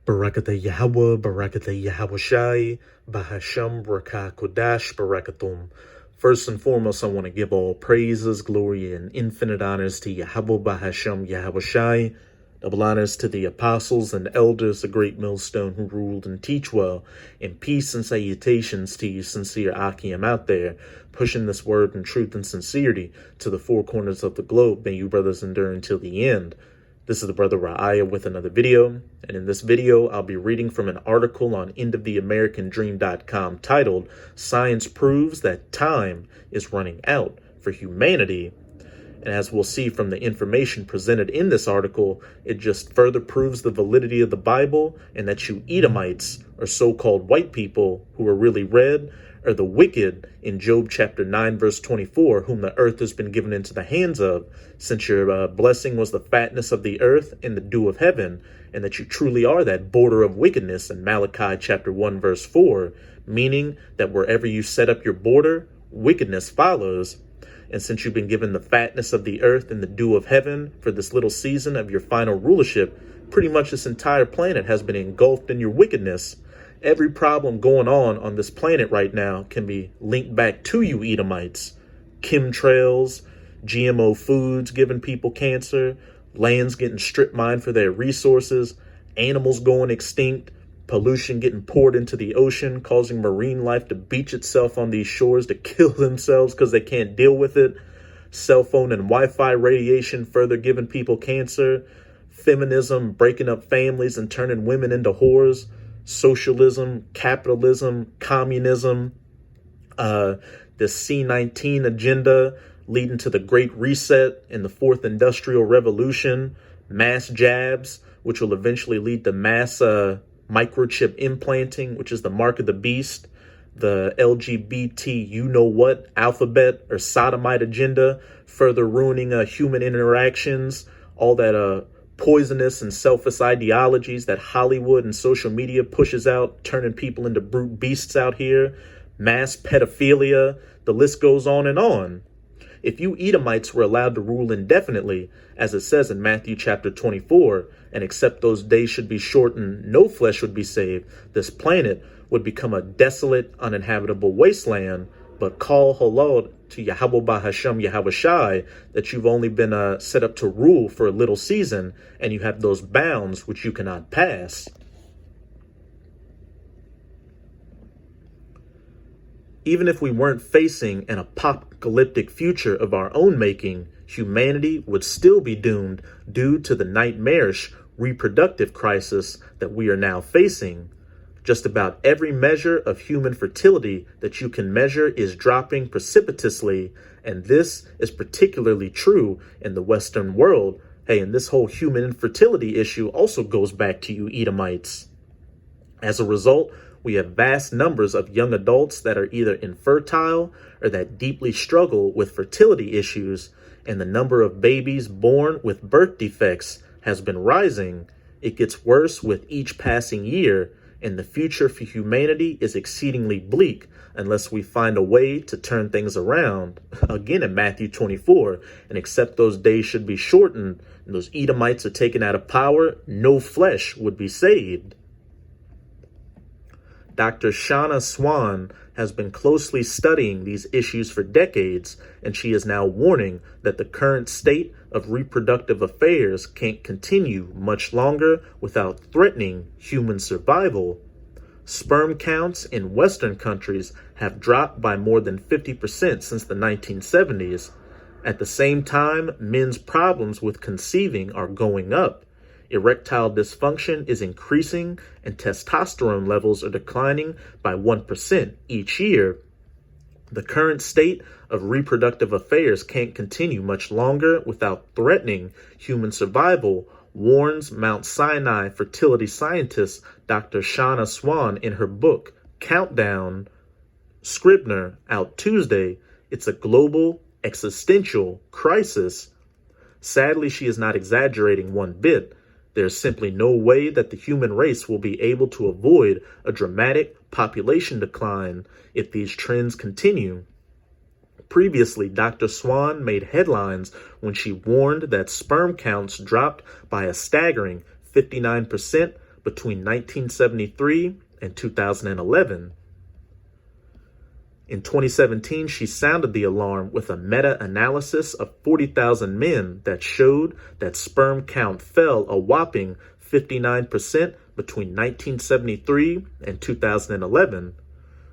Barakatah Yahweh, Barakatah Yahweh Shai, Bahasham Barakah Kodash Barakatum. First and foremost, I want to give all praises, glory, and infinite honors to Yahweh Bahasham Yahweh Shai. Double honors to the apostles and elders, the great millstone who ruled and teach well, and peace and salutations to you sincere Akim out there, pushing this word in truth and sincerity to the four corners of the globe. May you brothers endure until the end. This is the brother Ra'aya with another video, and in this video I'll be reading from an article on endoftheamericandream.com titled "Science Proves That Time is Running Out for Humanity." And as we'll see from the information presented in this article, it just further proves the validity of the Bible and that you Edomites, or so-called white people who are really red, are the wicked in Job chapter 9 verse 24, whom the earth has been given into the hands of, since your blessing was the fatness of the earth and the dew of heaven, and that you truly are that border of wickedness in Malachi chapter 1 verse 4, meaning that wherever you set up your border, wickedness follows. And since you've been given the fatness of the earth and the dew of heaven for this little season of your final rulership, pretty much this entire planet has been engulfed in your wickedness. Every problem going on this planet right now can be linked back to you Edomites. Chemtrails, GMO foods giving people cancer, lands getting strip mined for their resources, animals going extinct, pollution getting poured into the ocean, causing marine life to beach itself on these shores to kill themselves because they can't deal with it, cell phone and Wi-Fi radiation further giving people cancer, feminism breaking up families and turning women into whores, socialism, capitalism, communism, the C-19 agenda leading to the Great Reset and the Fourth Industrial Revolution, mass jabs, which will eventually lead to mass microchip implanting, which is the mark of the beast, the LGBT you-know-what alphabet or sodomite agenda, further ruining human interactions, all that poisonous and selfish ideologies that Hollywood and social media pushes out, turning people into brute beasts out here, mass pedophilia, the list goes on and on. If you Edomites were allowed to rule indefinitely, as it says in Matthew chapter 24, and except those days should be shortened, no flesh would be saved, this planet would become a desolate, uninhabitable wasteland. But call halal to Yahweh Bahasham Yahweh Shai that you've only been set up to rule for a little season, and you have those bounds which you cannot pass. Even if we weren't facing an apocalyptic future of our own making, humanity would still be doomed due to the nightmarish reproductive crisis that we are now facing. Just about every measure of human fertility that you can measure is dropping precipitously, and this is particularly true in the Western world. Hey, and this whole human infertility issue also goes back to you Edomites. As a result, we have vast numbers of young adults that are either infertile or that deeply struggle with fertility issues, and the number of babies born with birth defects has been rising. It gets worse with each passing year, and the future for humanity is exceedingly bleak unless we find a way to turn things around. Again in Matthew 24, and except those days should be shortened and those Edomites are taken out of power, no flesh would be saved. Dr. Shana Swan has been closely studying these issues for decades, and she is now warning that the current state of reproductive affairs can't continue much longer without threatening human survival. Sperm counts in Western countries have dropped by more than 50% since the 1970s. At the same time, men's problems with conceiving are going up. Erectile dysfunction is increasing, and testosterone levels are declining by 1% each year. The current state of reproductive affairs can't continue much longer without threatening human survival, warns Mount Sinai fertility scientist Dr. Shana Swan in her book, Countdown, Scribner, out Tuesday. It's a global existential crisis. Sadly, she is not exaggerating one bit. There's simply no way that the human race will be able to avoid a dramatic population decline if these trends continue. Previously, Dr. Swan made headlines when she warned that sperm counts dropped by a staggering 59% between 1973 and 2011. In 2017, she sounded the alarm with a meta-analysis of 40,000 men that showed that sperm count fell a whopping 59% between 1973 and 2011.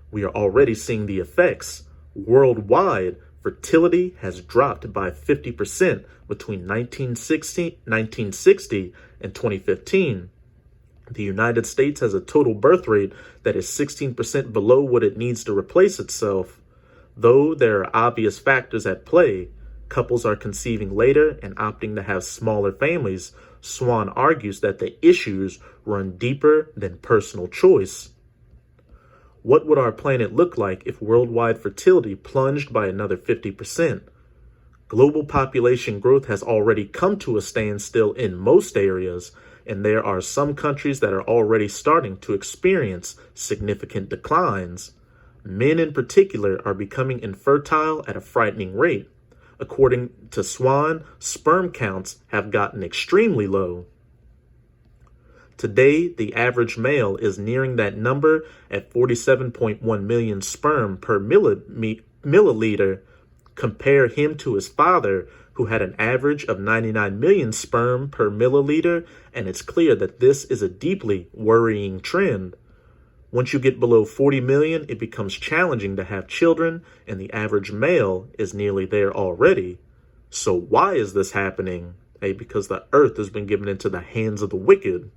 We are already seeing the effects. Worldwide, fertility has dropped by 50% between 1960 and 2015. The United States has a total birth rate that is 16% below what it needs to replace itself. Though there are obvious factors at play, couples are conceiving later and opting to have smaller families. Swan argues that the issues run deeper than personal choice. What would our planet look like if worldwide fertility plunged by another 50%? Global population growth has already come to a standstill in most areas, and there are some countries that are already starting to experience significant declines. Men in particular are becoming infertile at a frightening rate. According to Swan, sperm counts have gotten extremely low. Today, the average male is nearing that number at 47.1 million sperm per milliliter. Compare him to his father, who had an average of 99 million sperm per milliliter, and it's clear that this is a deeply worrying trend. Once you get below 40 million, it becomes challenging to have children, and the average male is nearly there already. So why is this happening? Because the earth has been given into the hands of the wicked.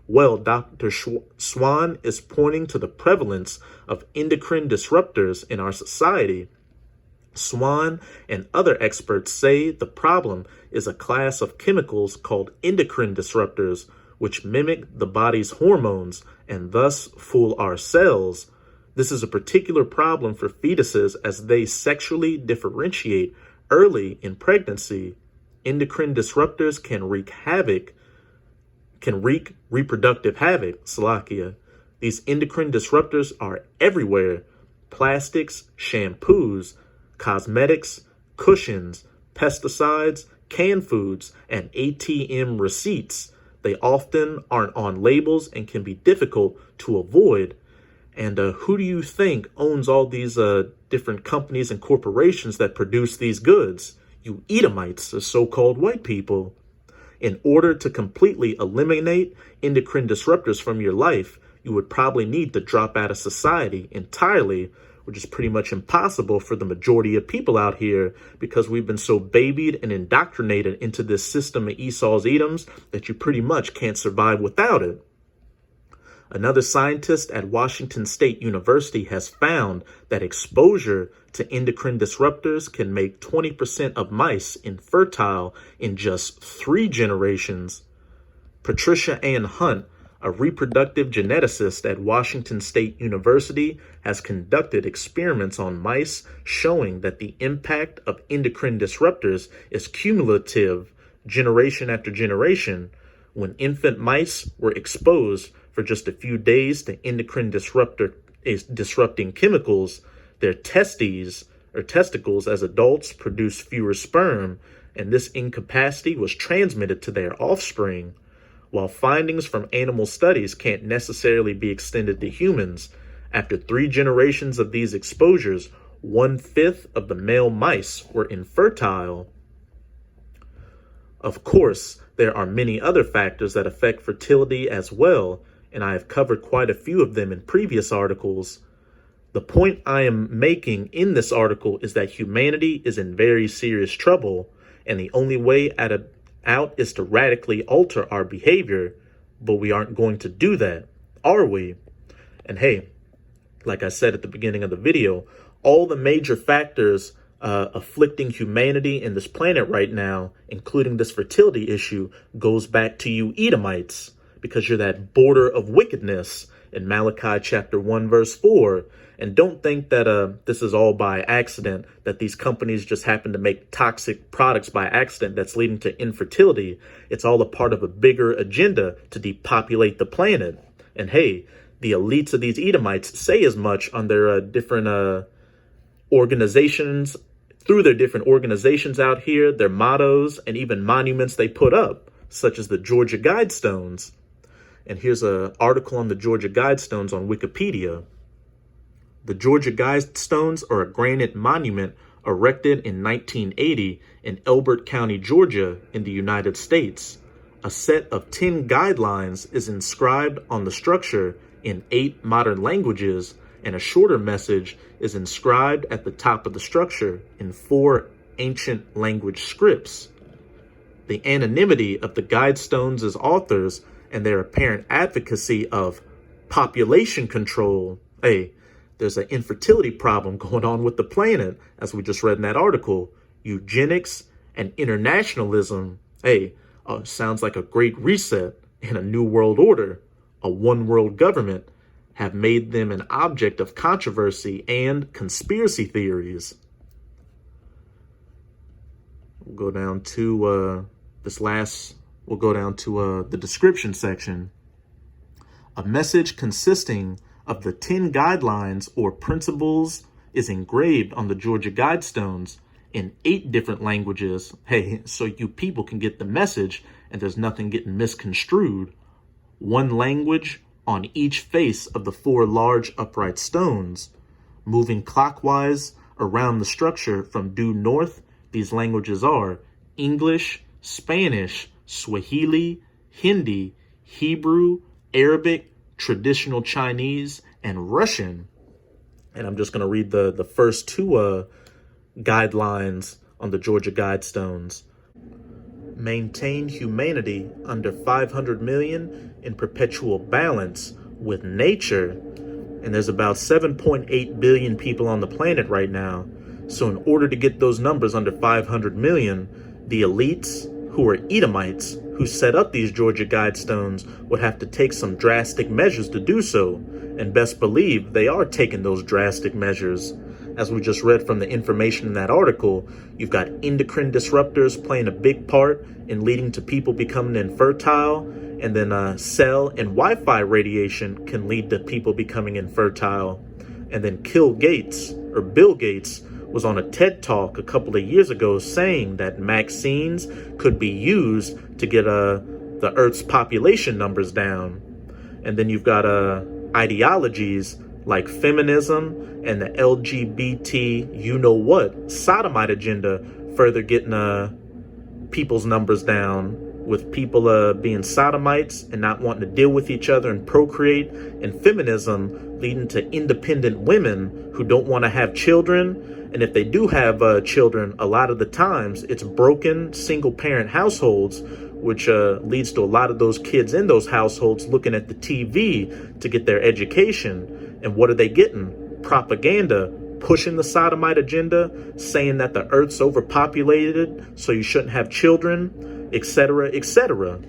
Well, Dr. Swan is pointing to the prevalence of endocrine disruptors in our society. Swan and other experts say the problem is a class of chemicals called endocrine disruptors, which mimic the body's hormones and thus fool our cells. This is a particular problem for fetuses as they sexually differentiate early in pregnancy. Endocrine disruptors can wreak reproductive havoc. These endocrine disruptors are everywhere. Plastics, shampoos, cosmetics, cushions, pesticides, canned foods, and ATM receipts. They often aren't on labels and can be difficult to avoid. And who do you think owns all these different companies and corporations that produce these goods? You Edomites, the so-called white people. In order to completely eliminate endocrine disruptors from your life, you would probably need to drop out of society entirely, which is pretty much impossible for the majority of people out here because we've been so babied and indoctrinated into this system of Esau's Edoms that you pretty much can't survive without it. Another scientist at Washington State University has found that exposure to endocrine disruptors can make 20% of mice infertile in just 3 generations. Patricia Ann Hunt, a reproductive geneticist at Washington State University, has conducted experiments on mice showing that the impact of endocrine disruptors is cumulative generation after generation. When infant mice were exposed for just a few days to endocrine disrupting chemicals, their testicles as adults produced fewer sperm, and this incapacity was transmitted to their offspring. While findings from animal studies can't necessarily be extended to humans, after 3 generations of these exposures, 1/5 of the male mice were infertile. Of course, there are many other factors that affect fertility as well, and I have covered quite a few of them in previous articles. The point I am making in this article is that humanity is in very serious trouble, and the only way out is to radically alter our behavior, but we aren't going to do that, are we? And hey, like I said at the beginning of the video, all the major factors afflicting humanity and this planet right now, including this fertility issue, goes back to you Edomites, because you're that border of wickedness in Malachi chapter 1 verse 4. And don't think that this is all by accident, that these companies just happen to make toxic products by accident that's leading to infertility. It's all a part of a bigger agenda to depopulate the planet. And hey, the elites of these Edomites say as much on their different organizations, through their different organizations out here, their mottos, and even monuments they put up, such as the Georgia Guidestones. And here's an article on the Georgia Guidestones on Wikipedia. The Georgia Guidestones are a granite monument erected in 1980 in Elbert County, Georgia, in the United States. A set of 10 guidelines is inscribed on the structure in 8 modern languages, and a shorter message is inscribed at the top of the structure in 4 ancient language scripts. The anonymity of the Guidestones' authors and their apparent advocacy of population control. Hey, there's an infertility problem going on with the planet, as we just read in that article. Eugenics and internationalism. Hey, sounds like a great reset and a new world order. A one world government have made them an object of controversy and conspiracy theories. We'll go down to the description section. A message consisting of the 10 guidelines or principles is engraved on the Georgia Guidestones in 8 different languages. Hey, so you people can get the message and there's nothing getting misconstrued. 1 language on each face of the 4 large upright stones. Moving clockwise around the structure from due north, these languages are English, Spanish, Swahili, Hindi, Hebrew, Arabic, traditional Chinese, and Russian. And I'm just going to read the first 2 guidelines on the Georgia Guidestones. Maintain humanity under 500 million in perpetual balance with nature. And there's about 7.8 billion people on the planet right now. So in order to get those numbers under 500 million, the elites, who are Edomites, who set up these Georgia Guidestones, would have to take some drastic measures to do so. And best believe they are taking those drastic measures. As we just read from the information in that article, you've got endocrine disruptors playing a big part in leading to people becoming infertile, and then cell and Wi-Fi radiation can lead to people becoming infertile. And then Bill Gates was on a TED Talk a couple of years ago saying that vaccines could be used to get the Earth's population numbers down. And then you've got ideologies like feminism and the LGBT you-know-what sodomite agenda further getting people's numbers down, with people being sodomites and not wanting to deal with each other and procreate, and feminism leading to independent women who don't want to have children. And if they do have children, a lot of the times it's broken single-parent households, which leads to a lot of those kids in those households looking at the TV to get their education. And what are they getting? Propaganda, pushing the sodomite agenda, saying that the earth's overpopulated, so you shouldn't have children, etc., etc.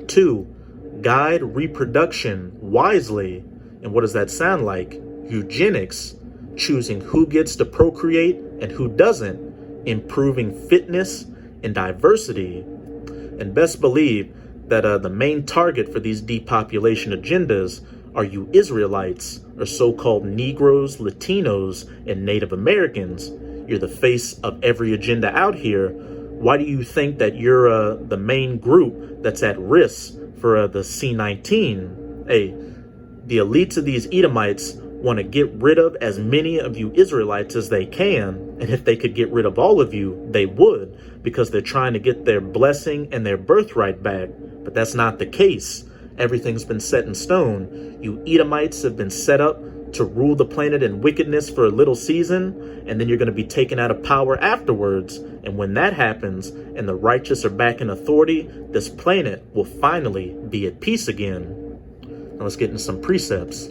2, guide reproduction wisely. And what does that sound like? Eugenics, choosing who gets to procreate and who doesn't, improving fitness and diversity. And best believe that the main target for these depopulation agendas are you Israelites, or so-called Negroes, Latinos, and Native Americans. You're the face of every agenda out here. Why do you think that you're the main group that's at risk for the C-19? Hey, the elites of these Edomites want to get rid of as many of you Israelites as they can, and if they could get rid of all of you, they would, because they're trying to get their blessing and their birthright back. But that's not the case. Everything's been set in stone. You Edomites have been set up to rule the planet in wickedness for a little season, and then you're going to be taken out of power afterwards. And when that happens, and the righteous are back in authority, this planet will finally be at peace again. Now let's get into some precepts.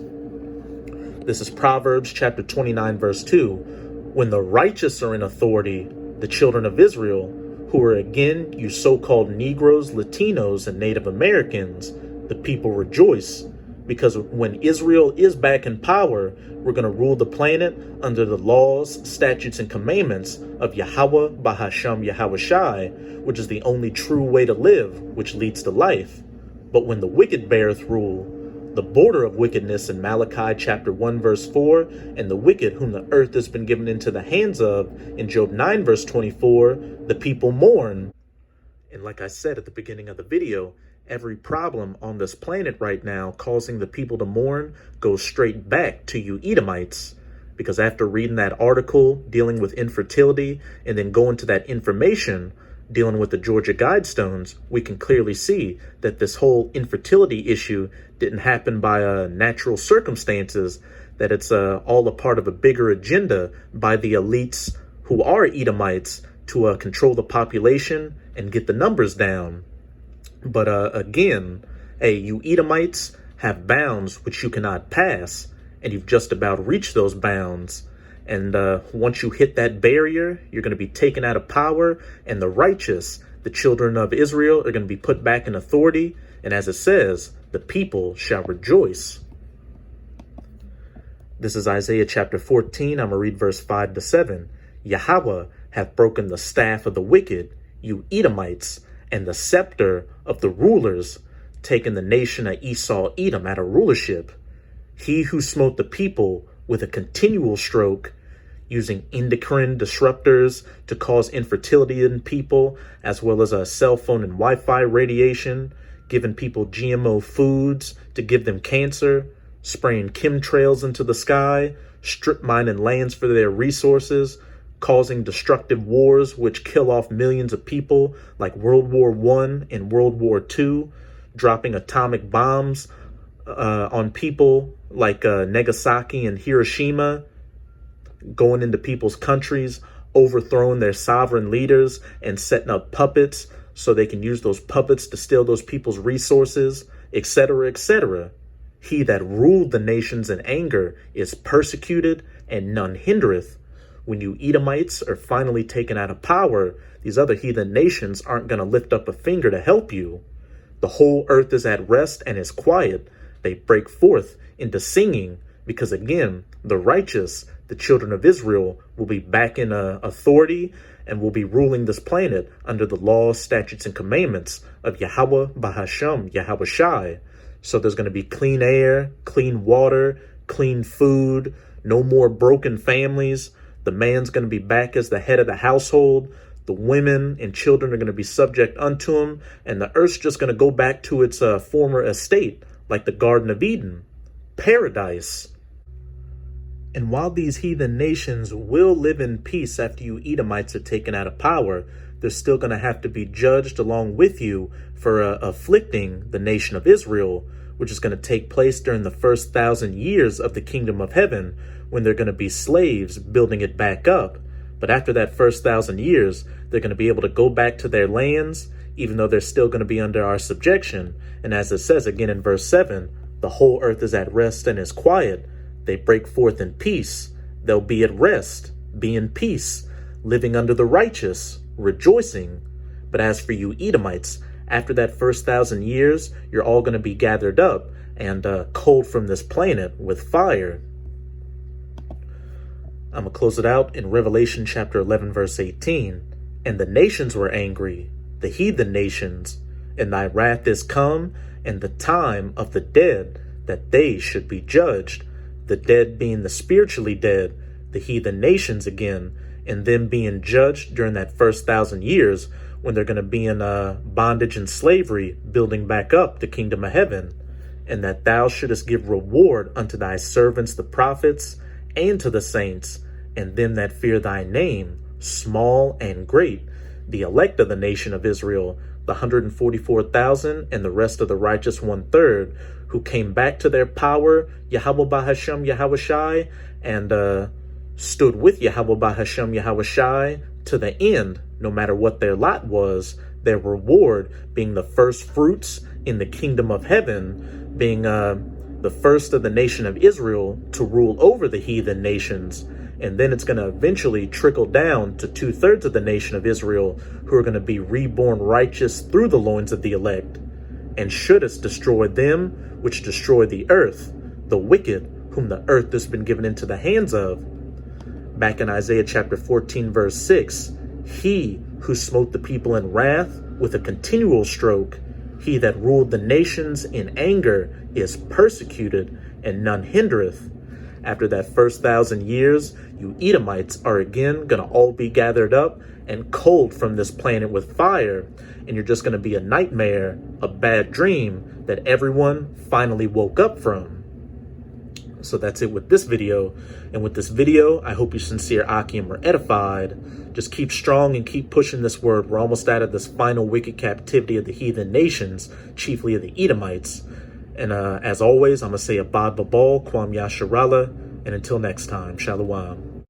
This is Proverbs chapter 29, verse 2. When the righteous are in authority, the children of Israel, who are again you so-called Negroes, Latinos, and Native Americans, the people rejoice, because when Israel is back in power, we're going to rule the planet under the laws, statutes, and commandments of Yahweh Bahasham Yahawashi, which is the only true way to live, which leads to life. But when the wicked beareth rule, the border of wickedness in Malachi chapter 1 verse 4, and the wicked whom the earth has been given into the hands of in Job 9 verse 24, the people mourn. And like I said at the beginning of the video, every problem on this planet right now causing the people to mourn goes straight back to you Edomites. Because after reading that article dealing with infertility and then going to that information dealing with the Georgia Guidestones, we can clearly see that this whole infertility issue didn't happen by natural circumstances, that it's all a part of a bigger agenda by the elites who are Edomites to control the population and get the numbers down. But again, hey, you Edomites have bounds which you cannot pass, and you've just about reached those bounds. And once you hit that barrier, you're going to be taken out of power, and the righteous, the children of Israel, are going to be put back in authority. And as it says, the people shall rejoice. This is Isaiah chapter 14. I'm going to read verse 5 to 7. Yahweh hath broken the staff of the wicked, you Edomites, and the scepter of the rulers, taking the nation of Esau Edom out of rulership. He who smote the people with a continual stroke, using endocrine disruptors to cause infertility in people, as well as a cell phone and Wi-Fi radiation, giving people GMO foods to give them cancer, spraying chemtrails into the sky, strip mining lands for their resources, causing destructive wars which kill off millions of people like World War I and World War II, dropping atomic bombs on people like Nagasaki and Hiroshima, going into people's countries, overthrowing their sovereign leaders and setting up puppets so they can use those puppets to steal those people's resources, etc., etc. He that ruled the nations in anger is persecuted, and none hindereth. When you Edomites are finally taken out of power, these other heathen nations aren't going to lift up a finger to help you. The whole earth is at rest and is quiet. They break forth into singing because, again, the righteous, the children of Israel, will be back in authority and will be ruling this planet under the laws, statutes, and commandments of Yahweh Bahasham, Yahweh Shai. So there's going to be clean air, clean water, clean food, no more broken families. The man's going to be back as the head of the household. The women and children are going to be subject unto him. And the earth's just going to go back to its former estate, like the Garden of Eden, paradise. And while these heathen nations will live in peace after you Edomites are taken out of power, they're still going to have to be judged along with you for afflicting the nation of Israel, which is going to take place during the first 1,000 years of the kingdom of heaven, when they're going to be slaves building it back up. But after that first 1,000 years, they're going to be able to go back to their lands, even though they're still going to be under our subjection. And as it says again in verse 7, the whole earth is at rest and is quiet. They break forth in peace. They'll be at rest, be in peace, living under the righteous, rejoicing. But as for you Edomites, after that first 1,000 years, you're all going to be gathered up and cold from this planet with fire. I'm going to close it out in Revelation chapter 11, verse 18. And the nations were angry, the heathen nations, and thy wrath is come, and the time of the dead, that they should be judged. The dead being the spiritually dead, the heathen nations again, and them being judged during that first 1,000 years when they're going to be in bondage and slavery, building back up the kingdom of heaven. And that thou shouldest give reward unto thy servants the prophets, and to the saints, and them that fear thy name, small and great, the elect of the nation of Israel, the 144,000, and the rest of the righteous 1/3, who came back to their power, Yahweh Bahasham, Yahweh Shai, and stood with Yahweh Bahasham, Yahweh Shai to the end, no matter what their lot was, their reward being the first fruits in the kingdom of heaven, being the first of the nation of Israel to rule over the heathen nations. And then it's going to eventually trickle down to 2/3 of the nation of Israel, who are going to be reborn righteous through the loins of the elect. And shouldest destroy them which destroy the earth, the wicked, whom the earth has been given into the hands of. Back in Isaiah chapter 14, verse 6, he who smote the people in wrath with a continual stroke, he that ruled the nations in anger, is persecuted, and none hindereth. After that first 1,000 years, you Edomites are again going to all be gathered up, and cold from this planet with fire, and you're just going to be a nightmare, a bad dream that everyone finally woke up from. So that's it with this video. And with this video, I hope you sincere Akim were edified. Just keep strong and keep pushing this word. We're almost out of this final wicked captivity of the heathen nations, chiefly of the Edomites. And as always, I'm going to say Abad Babal, Kwam Yasharala, and until next time, Shalom.